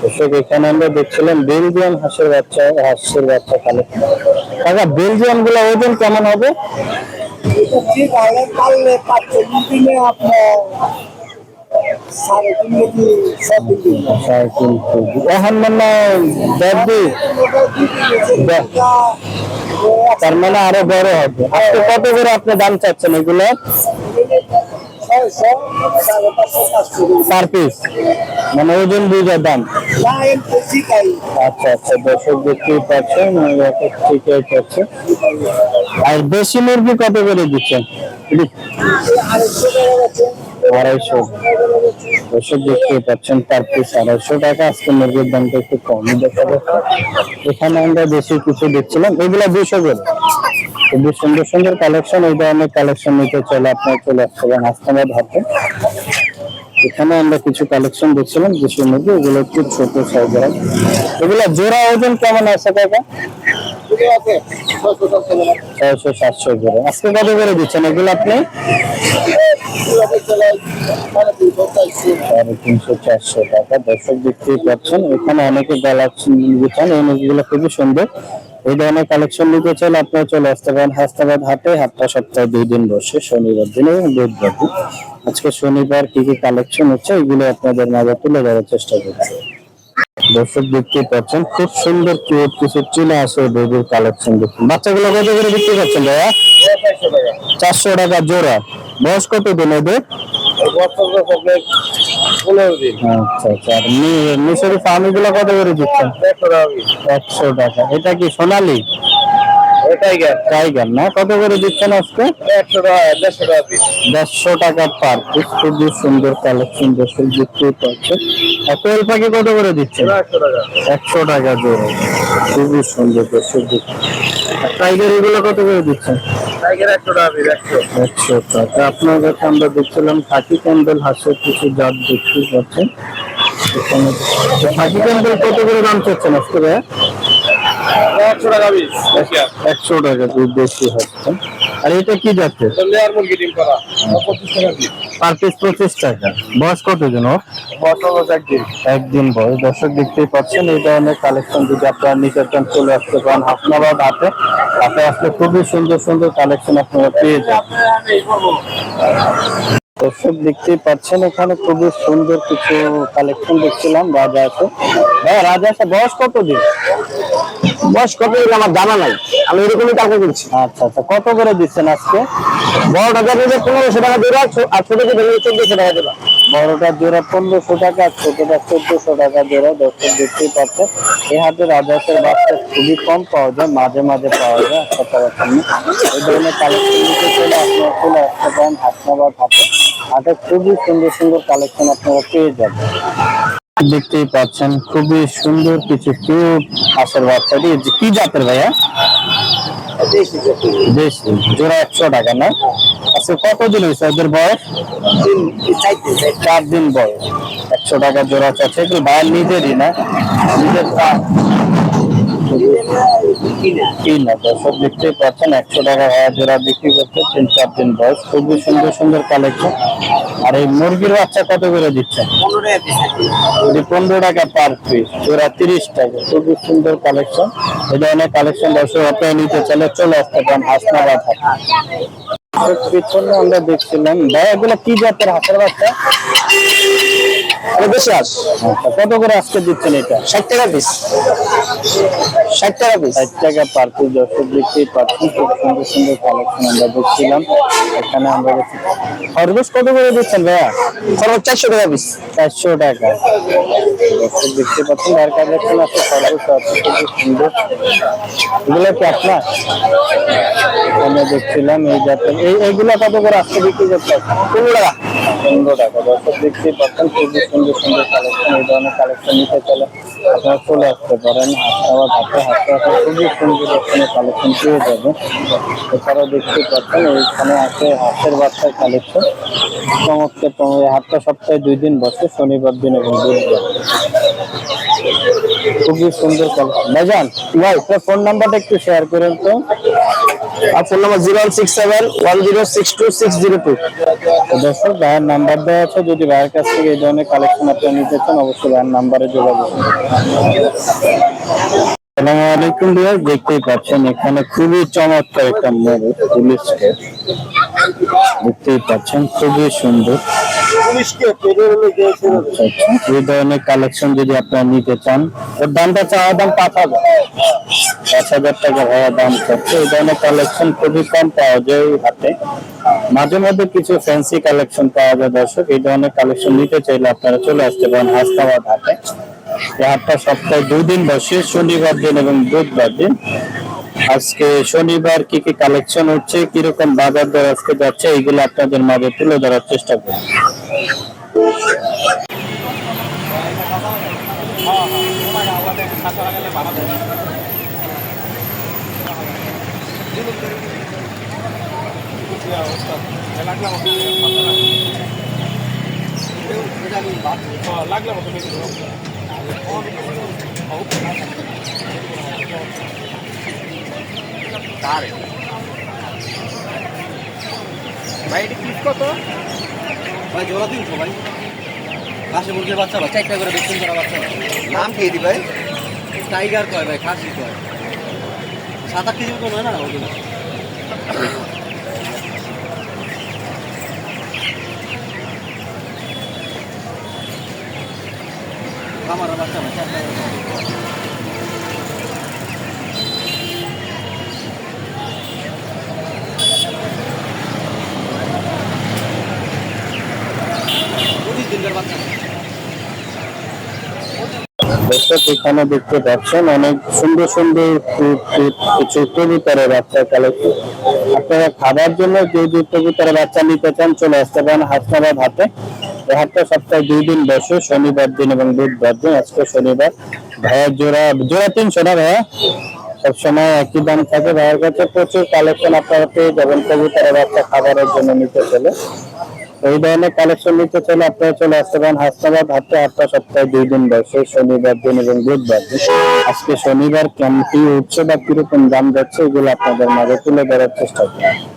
দর্শক এখানে আমরা দেখছিলাম বেলজিয়াম হাঁসের বাচ্চা কালেকশন। কাকা বেলজিয়াম গুলো ওজন কেমন হবে? এখন মানে তার মানে আরো বড় হবে। আজকে কত করে আপনি দাম চাচ্ছেন এগুলো পার পিস? মানে ওজন বুঝে দাম। আচ্ছা আচ্ছা, দর্শক দেখতেই পাচ্ছেন ঠিকই পাচ্ছে। আর দেশি মুরগি কত করে দিচ্ছেন? 250। দর্শক দেখতেই পাচ্ছেন পার পিস 250 টাকা। আজকে মুরগির দামটা একটু কমই দেখা যাচ্ছে। এখানে আমরা দেশি কিছু দেখছিলাম, এগুলা 200 করে। খুবই সুন্দর সুন্দর কালেকশন। এই ধরনের কালেকশন নিতে চলে আপনার চলে আসতে পারেন হাসনাবাদ হাটে। এখানে আমরা কিছু কালেকশন দেখছিলাম দেশের মধ্যে, এগুলো একটু ছোট সাইজের। এগুলো জোড়া ওজন কেমন আছে কাকা? 600-700 করে। আজকে কত করে দিচ্ছেন এগুলো আপনি? 350-400 টাকা। দর্শক দেখতেই পাচ্ছেন এখানে অনেকে গলাচ্ছেন দিচ্ছেন। এই মুরগিগুলো খুবই সুন্দর। এই ধরনের কালেকশন নিতে চাইলে আপনারা চলে আসতে পারেন হাসনাবাদ হাটে। হাটটা সপ্তাহে 2 দিন বসে, শনিবার দিন এবং বুধবার দিন। আজকে শনিবার কি কি কালেকশন হচ্ছে এগুলো আপনাদের মাঝে তুলে ধরার চেষ্টা করছি। দর্শক দেখতে পাচ্ছেন খুব সুন্দর কিউট কিছু চলে আসে বেবির কালেকশন দেখুন। বাচ্চাগুলো কত করে বিক্রি করছেন ভাইয়া? 400 টাকা জোড়া। বয়স কত দিন এদের? 15 দিন। আচ্ছা আচ্ছা। আর মিশরি ফার্মি গুলো কত করে দিচ্ছেন? 100 টাকা। এটা কি সোনালী? টাইগার না? কত করে দিচ্ছেন আজকে? 150 টাকা পার পিস। খুবই সুন্দর কালেকশন দর্শক দেখতেই পাচ্ছেন। আর কোয়েল পাখি কত করে দিচ্ছেন? 100 টাকা জোড়া। খুবই সুন্দর দর্শক দেখুন। আর টাইগার এগুলো কত করে দিচ্ছেন? 100 টাকা। আপনার কাছে আমরা দেখছিলাম খাকি ক্যান্ডেল হাঁসের কিছু জাত দেখতে পাচ্ছেন। খাকি ক্যান্ডেল কত করে দাম চাচ্ছেন আজকে ভাইয়া? 100 টাকা পিস। 100 টাকা পিস বেশি হচ্ছে। আর এটা কি যাচ্ছে? লেয়ার মুরগি ডিম করা। 25 টাকা পিস। পার পিস 25 টাকা। বয়স কত দিন ওর? বয়স হলো একদিন বয়স। দর্শক দেখতেই পাচ্ছেন এই ধরনের কালেকশন যদি আপনারা নিতে চান চলে আসতে পারেন হাসনাবাদ হাটে। হাটে আসলে খুবই সুন্দর সুন্দর কালেকশন আপনারা পেয়ে যাবেন। দর্শক দেখতেই পাচ্ছেন এখানে খুবই সুন্দর কিছু কালেকশন দেখছিলাম। রাজা আছে। হ্যাঁ রাজা আছে। বয়স কত দিন? বয়স কত দিন আমার জানা নাই, আমি এরকমই টাকা করছি। আচ্ছা আচ্ছা। কত করে দিচ্ছেন আজকে? বড়টা যাবে 1500 টাকা জোড়া, আর ছোটকে 1400 টাকা জোড়া। বড়টা জোড়া 1500 টাকা, ছোটটা 1400 টাকা জোড়া। দর্শক দেখতেই পাচ্ছেন এই হাতে রাজহাঁসের বাচ্চা খুবই কম পাওয়া যায়, মাঝে মাঝে পাওয়া যায়। এই ধরনের কালেকশন নিতে চলে আপনারা চলে আসতে পারেন হাসনাবাদ হাটে। হাটে খুবই সুন্দর সুন্দর কালেকশন আপনারা পেয়ে যাবেন। দেখতেই পাচ্ছেন খুবই সুন্দর কিছু কিউট হাঁসের বাচ্চা। কি জাতের ভাইয়া? দেশি। জোড়া 100 টাকা না? আচ্ছা কতদিন হয়েছে ওদের বয়স? 4 দিন বয়স। 100 টাকা জোড়া চাচ্ছে। এগুলো ভাইয়ের নিজেরই না? নিজের কিনা। দর্শক দেখতেই পাচ্ছেন 100 টাকা ভাইয়া জোড়া বিক্রি করছে। 3-4 দিন বয়স। খুবই সুন্দর সুন্দর কালেকশন। আর এই মুরগির বাচ্চা কত করে দিচ্ছেন? 15 টাকা পার পিস। জোড়া 30 টাকা। খুবই সুন্দর কালেকশন। এই ধরনের কালেকশন দর্শক আপনারা নিতে চাইলে চলে আসতে পারেন হাসনাবাদ হাটে। পিছনে আমরা দেখছিলাম ভাই এগুলো কি জাতের হাঁসের বাচ্চা? বেশি হাঁস। আচ্ছা কত করে আজকে দিচ্ছেন এটা? 60 টাকা পিস। 60 টাকা পিস। 60 টাকা পার পিস। দর্শক দেখতেই পাচ্ছেন খুব সুন্দর সুন্দর কালেকশন আমরা দেখছিলাম। এখানে আমরা খরগোশ কত করে দিচ্ছেন ভাইয়া? খরগোশ 400 টাকা পিস। 400 টাকা। দর্শক দেখতে পাচ্ছেন আর কালেকশন আছে খরগোশ আছে খুব সুন্দর। এগুলো কি আপনার? আমরা দেখছিলাম এই জাতের এইগুলো কত করে আজকে বিক্রি করতে? 15 টাকা। 15 টাকা। দর্শক দেখতেই পাচ্ছেন খুবই সুন্দর সুন্দর কালেকশন। এই ধরনের কালেকশন নিতে চলে আপনারা চলে আসতে পারেন হাসনাবাদ হাটে। হাটে খুবই সুন্দর ধরনের কালেকশন পেয়ে যাবেন। এছাড়াও দেখতে পাচ্ছেন এইখানে আছে হাঁসের বাচ্চার কালেকশন। চমৎকার হাটটা সপ্তাহে 2 দিন বসে, শনিবার দিন এবং বুধবার। খুবই সুন্দর কালেকশন। ভাইজান ভাই আপনার ফোন নাম্বারটা একটু শেয়ার করেন তো। আর ফোন নাম্বার 01671062 দর্শক ভাইয়ের নাম্বার দেওয়া আছে, যদি ভাইয়ের কাছ থেকে এই ধরনের কালেকশন আপনারা নিতে চান অবশ্যই ভাইয়ের নাম্বারে যোগাযোগ করুন। আসসালামু আলাইকুম ভাইয়া, দেখতেই পাচ্ছেন এখানে খুবই চমৎকার একটা ময়ূর পুলিশকে দেখতেই পাচ্ছেন, খুবই সুন্দর। এই ধরনের কালেকশন যদি আপনারা নিতে চান, ওর দামটা চাওয়া দাম 5,000 টাকা ভাড়া দাম চাচ্ছে। এই ধরনের কালেকশন খুবই কম পাওয়া যায় এই হাটে, মাঝে মধ্যে কিছু ফ্যান্সি কালেকশন পাওয়া যায়। দর্শক এই ধরনের কালেকশন নিতে চাইলে আপনারা চলে আসতে পারেন হাসনাবাদ হাটে। এই হাটটা সপ্তাহে 2 দিন বসে, শনিবার দিন এবং বুধবার দিন। আজকে শনিবার কি কি কালেকশন হচ্ছে, কিরকম বাজার দর আজকে যাচ্ছে, এইগুলো আপনাদের মাঝে তুলে ধরার চেষ্টা করব। ভাই এটা পিস কত? ভাই জোড়া 300 ভাই। খাসি মুরগির বাচ্চা ভাই, 4টা করে বেচুন করা বাচ্চা। নাম কি দি ভাই? টাইগার কয় ভাই, খাসি কয়। 7-8 কেজি মতো নয় না ওগুলো। আমার বাচ্চা ভাই 4টা করে। দর্শক এখানে দেখতে পাচ্ছেন অনেক সুন্দর সুন্দর কিছু কবুতরের বাচ্চা কালেকশন। আপনারা খাবার জন্য যে যে কবুতরের বাচ্চা নিতে চান চলে আসতে পারেন হাসনাবাদ হাটে। এই হাটটা সপ্তাহে 2 দিন বসে, শনিবার দিন এবং বুধবার দিন। আজকে শনিবার। ভাইয়ের জোড়া 300 না ভাইয়া? সবসময় একই দাম থাকে ভাইয়ের কাছে। প্রচুর কালেকশন আপনারা পেয়ে যাবেন কবুতরের বাচ্চা খাবারের জন্য নিতে চলে। এই ধরনের কালেকশন নিতে চাইলে আপনারা চলে আসতে পারেন হাসনাবাদ হাটে। হাটটা সপ্তাহে 2 দিন বসে, শনিবার দিন এবং বুধবার দিন। আজকে শনিবার কেমন কি উঠছে বা কিরকম দাম যাচ্ছে এগুলো আপনাদের মাঝে তুলে ধরার চেষ্টা করব।